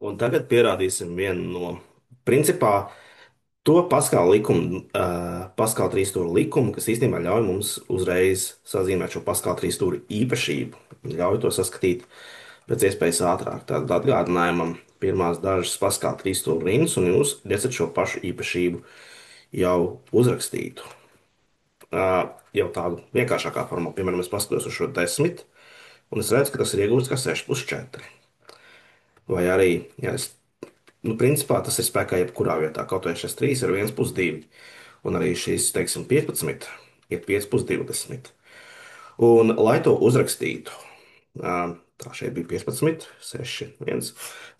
Un tagad pierādīsim vienu no, principā, to Paskāla likumu, Paskāla trīsstūra likumu, kas īstenībā ļauj mums uzreiz sazīmēt šo Paskāla trīsstūra īpašību, ļauj to saskatīt pēc iespējas ātrāk. Tad atgādinājumam pirmās dažas Paskāla trīsstūra rindas, un jūs redzat šo pašu īpašību jau uzrakstītu. Jau tādu vienkāršākā formā, piemēram, es paskatos uz šo 10, un es redzu, ka tas ir iegūts kā 6 plus 4. Vai arī, ja es principā tas ir spēkā jebkurā vietā. Kaut vai šis 3 ir 1 plus 2. Un arī šīs, teiksim, 15 ir 5 plus 20. Un, lai to uzrakstītu, tā šeit bija 15, 6, 1.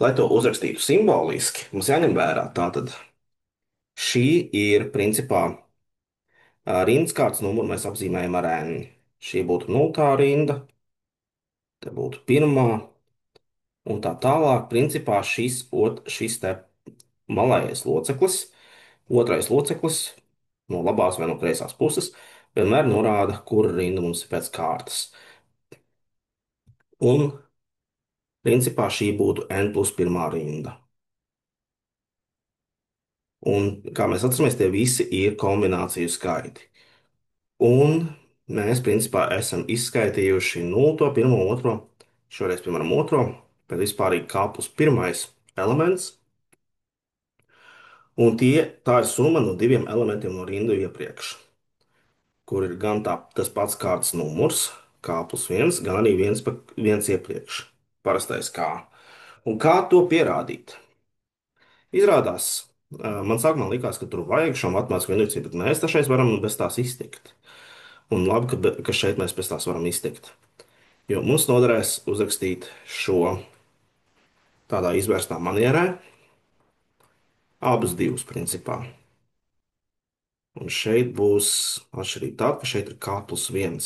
Lai to uzrakstītu simboliski, mums jāņem vērā tātad. Šī ir principā rindas kārtas numuru mēs apzīmējam ar N. Šī būtu nultā rinda, te būtu pirmā, un tā tālāk. Principā šis te malējais loceklis, otrais loceklis no labās vai no kreisās puses, vienmēr norāda, kura rinda mums ir pēc kārtas. Un, principā, šī būtu N plus pirmā rinda. Un, kā mēs atceramies, tie visi ir kombināciju skaiti. Un mēs, principā, esam izskaitījuši 0, 1, 2, šoreiz, piemēram, 2, bet vispārīgi K plus pirmais elements. Un tā ir summa no diviem elementiem no rindu iepriekš, kur ir gan tas pats kārtas numurs, K plus 1, gan arī viens iepriekš, parastais K. Un kā to pierādīt? Izrādās, man sākumā likās, ka tur vajag šo matemātisko indukciju, bet mēs tašais varam bez tās iztikt. Un labi, ka šeit mēs bez tās varam iztikt. Jo mums noderēs uzrakstīt šo tādā izvērstā manierē, abus divus principā. Un šeit būs atšķirība tāda, ka šeit ir K plus 1.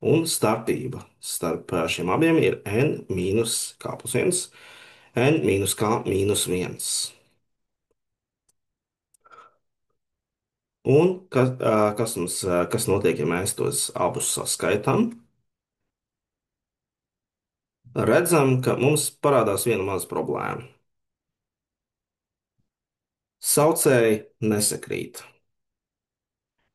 Un starpība starp šiem abiem ir N mīnus K plus 1, N mīnus K mīnus 1. Un kas notiek, ja mēs tos abus saskaitām? Redzam, ka mums parādās viena maza problēma. Saucēji nesakrīt.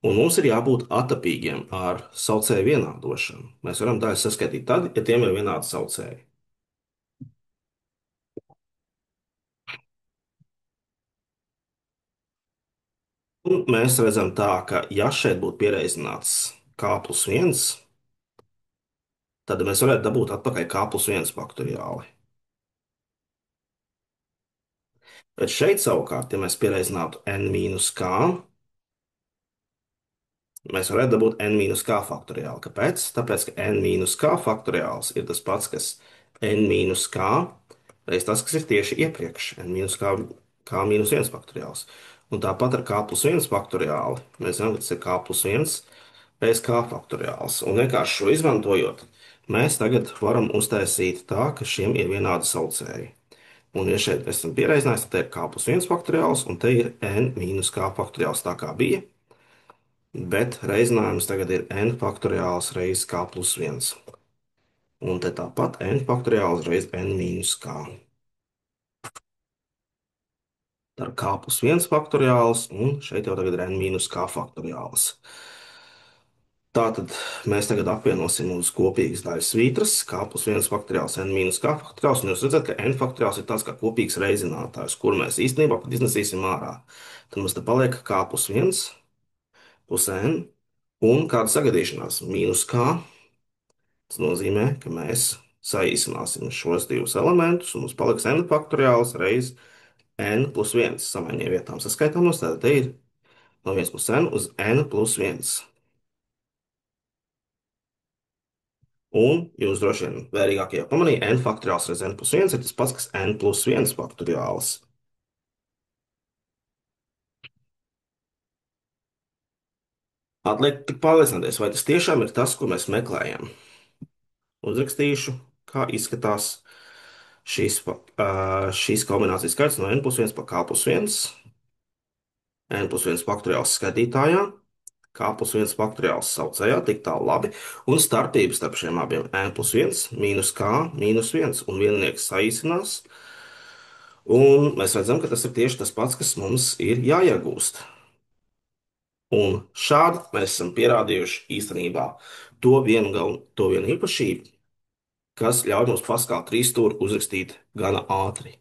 Un mums ir jābūt atapīgiem ar saucēju vienādošanu. Mēs varam daļu saskaitīt tad, ja tiem ir vienādi saucēji. Un mēs redzam tā, ka ja šeit būtu pierēzināts K plus 1, tad mēs varētu dabūt atpakaļ K plus 1 faktoriāli. Bet šeit savukārt, ja mēs pierēzinātu N mīnus K, mēs varētu dabūt n-k faktoriāli. Kāpēc? Tāpēc, ka n-k faktoriāls ir tas pats, kas n-k reiz tas, kas ir tieši iepriekš, n-k mīnus 1 faktoriāls. Un tāpat ar k plus 1 faktoriāli mēs zinām, ka tas ir k plus 1 pēc k faktoriāls. Un vienkārši šo izmantojot, mēs tagad varam uztaisīt tā, ka šiem ir vienādi saucēji. Un, ja šeit mēs esam pierēzinājis, tad te ir k plus 1 faktoriāls, un te ir n-k faktoriāls tā kā bija. Bet reizinājums tagad ir n faktoriāls reizes k plus 1. Un te tāpat n faktoriāls reizes n mīnus k. Tā ir k plus 1 faktoriāls, un šeit jau tagad ir n mīnus k faktoriāls. Tātad mēs tagad apvienosim uz kopīgas daļas svītras, k plus 1 faktoriāls, n mīnus k faktoriāls, un jūs redzat, ka n faktoriāls ir tāds kā kopīgs reizinātājs, kur mēs īstenībā pat iznesīsim ārā. Tad mums te paliek k plus 1 plus n, un kāda sagadīšanās mīnus k. Tas nozīmē, ka mēs saīsināsim šos divus elementus, un mums paliks n faktoriāls reizes n plus 1. Samaiņiem vietām saskaitām nos, tātad te ir no 1 plus n uz n plus 1. Un jūs droši vien vērīgāk jau pamanīja, n faktoriāls reizes n plus 1 ir tas pats, kas n plus 1 faktoriāls. Atliek tik pārliecināties, vai tas tiešām ir tas, ko mēs meklējam. Uzrakstīšu, kā izskatās šīs kombinācijas skaits no n plus 1 pa k plus 1. N plus 1 faktoriāls skaitītājā, k plus 1 faktoriāls saucējā, tik tālu labi, un starpības starp šiem abiem n plus 1 mīnus k mīnus 1, un viennieks saīsinās, Un mēs redzam, ka tas ir tieši tas pats, kas mums ir jāiegūst. Un šādi mēs esam pierādījuši īstenībā to vienu īpašību, kas ļauj mums Paskāla trīs stūri uzrakstīt gana ātri.